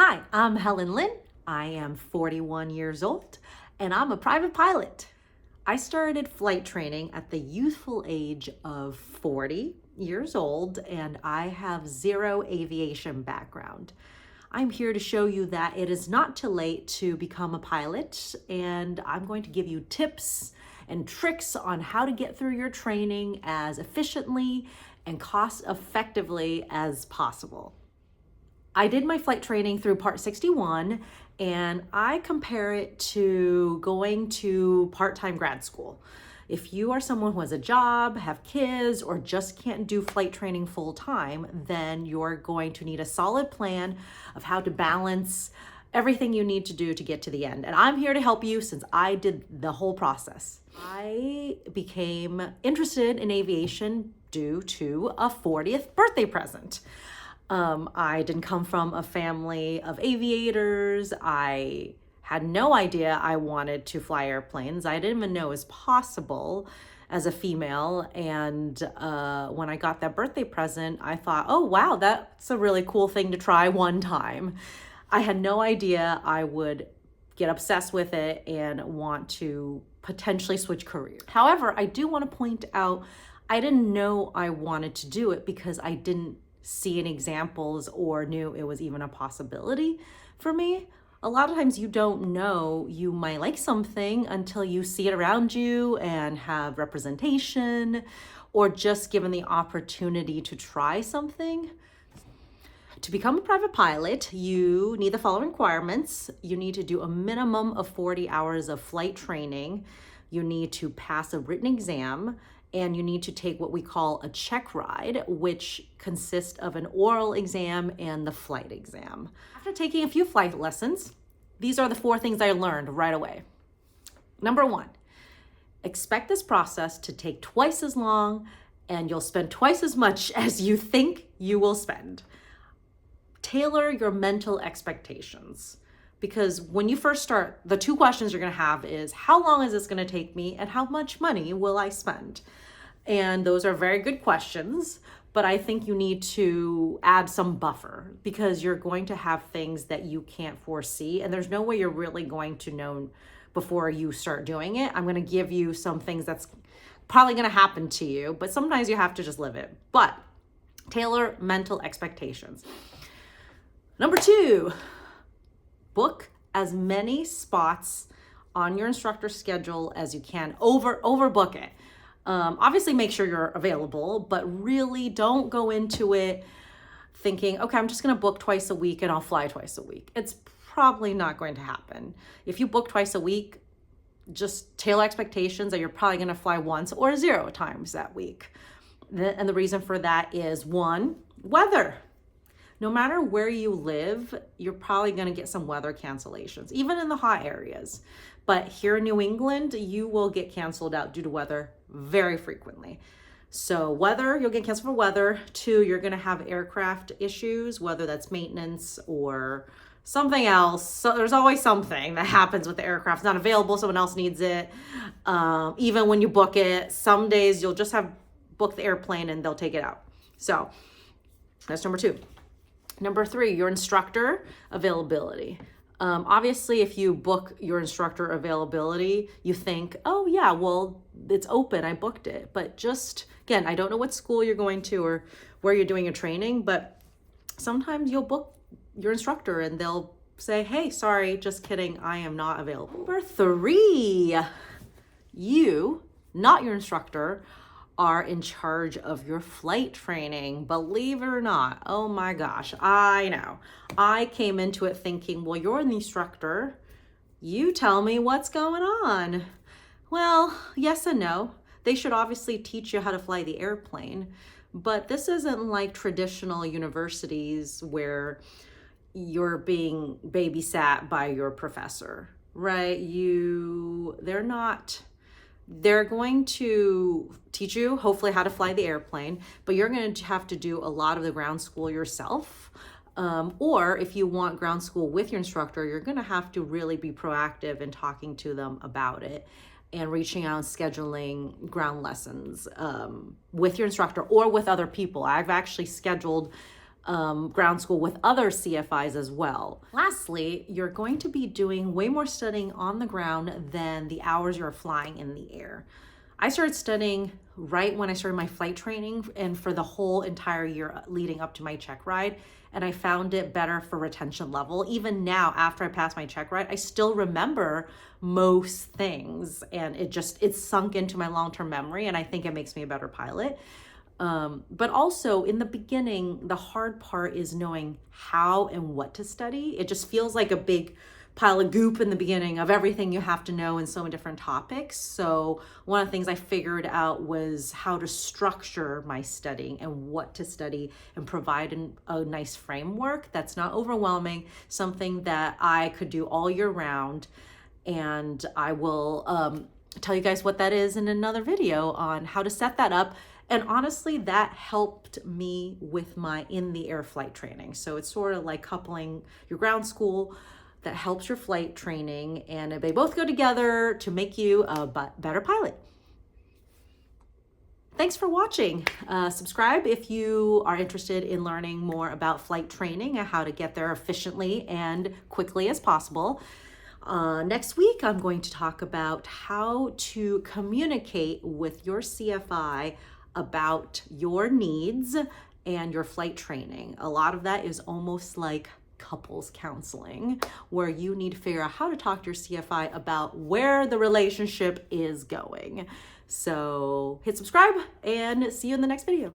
Hi, I'm Helen Lynn. I am 41 years old and I'm a private pilot. I started flight training at the youthful age of 40 years old and I have zero aviation background. I'm here to show you that it is not too late to become a pilot, and I'm going to give you tips and tricks on how to get through your training as efficiently and cost effectively as possible. I did my flight training through Part 61, and I compare it to going to part-time grad school. If you are someone who has a job, have kids, or just can't do flight training full time, then you're going to need a solid plan of how to balance everything you need to do to get to the end. And I'm here to help you since I did the whole process. I became interested in aviation due to a 40th birthday present. I didn't come from a family of aviators. I had no idea I wanted to fly airplanes. I didn't even know it was possible as a female. And when I got that birthday present, I thought, oh, wow, that's a really cool thing to try one time. I had no idea I would get obsessed with it and want to potentially switch careers. However, I do want to point out, I didn't know I wanted to do it because I didn't see any examples or knew it was even a possibility for me. A lot of times you don't know you might like something until you see it around you and have representation or just given the opportunity to try something. To become a private pilot, you need the following requirements. You need to do a minimum of 40 hours of flight training. You need to pass a written exam, and you need to take what we call a check ride, which consists of an oral exam and the flight exam. After taking a few flight lessons, these are the 4 things I learned right away. Number 1, expect this process to take twice as long and you'll spend twice as much as you think you will spend. Tailor your mental expectations. Because when you first start, the 2 questions you're gonna have is, how long is this gonna take me and how much money will I spend? And those are very good questions, but I think you need to add some buffer because you're going to have things that you can't foresee and there's no way you're really going to know before you start doing it. I'm gonna give you some things that's probably gonna happen to you, but sometimes you have to just live it. But tailor mental expectations. Number 2, book as many spots on your instructor schedule as you can. Overbook it. Obviously make sure you're available, but really don't go into it thinking, okay, I'm just gonna book twice a week and I'll fly twice a week. It's probably not going to happen. If you book twice a week, just tailor expectations that you're probably gonna fly once or 0 times that week. And the reason for that is 1, weather. No matter where you live, you're probably gonna get some weather cancellations, even in the hot areas. But here in New England, you will get canceled out due to weather very frequently. So weather, you'll get canceled for weather. 2, you're gonna have aircraft issues, whether that's maintenance or something else. So there's always something that happens with the aircraft. It's not available, someone else needs it. Even when you book it, some days you'll just have booked the airplane and they'll take it out. So that's number 2. Number 3, your instructor availability. Obviously, if you book your instructor availability, you think, oh yeah, well, it's open, I booked it. But just, again, I don't know what school you're going to or where you're doing your training, but sometimes you'll book your instructor and they'll say, hey, sorry, just kidding, I am not available. Number 3, you, not your instructor, are in charge of your flight training. Believe it or not, oh my gosh, I know. I came into it thinking, well, you're the instructor, you tell me what's going on. Well, yes and no. They should obviously teach you how to fly the airplane, but this isn't like traditional universities where you're being babysat by your professor, right? They're going to teach you, hopefully, how to fly the airplane, but you're going to have to do a lot of the ground school yourself. Or if you want ground school with your instructor, you're going to have to really be proactive in talking to them about it and reaching out and scheduling ground lessons with your instructor or with other people. I've actually scheduled ground school with other CFIs as well. Lastly, you're going to be doing way more studying on the ground than the hours you're flying in the air. I started studying right when I started my flight training and for the whole entire year leading up to my check ride. And I found it better for retention level. Even now, after I passed my check ride, I still remember most things, and it's sunk into my long-term memory, and I think it makes me a better pilot. But also in the beginning, the hard part is knowing how and what to study. It just feels like a big pile of goop in the beginning of everything you have to know in so many different topics. So one of the things I figured out was how to structure my studying and what to study and provide a nice framework that's not overwhelming, something that I could do all year round. And I will tell you guys what that is in another video on how to set that up. And honestly, that helped me with my in-the-air flight training. So it's sort of like coupling your ground school that helps your flight training, and they both go together to make you a better pilot. Thanks for watching. Subscribe if you are interested in learning more about flight training and how to get there efficiently and quickly as possible. Next week, I'm going to talk about how to communicate with your CFI about your needs and your flight training. A lot of that is almost like couples counseling, where you need to figure out how to talk to your CFI about where the relationship is going. So hit subscribe and see you in the next video.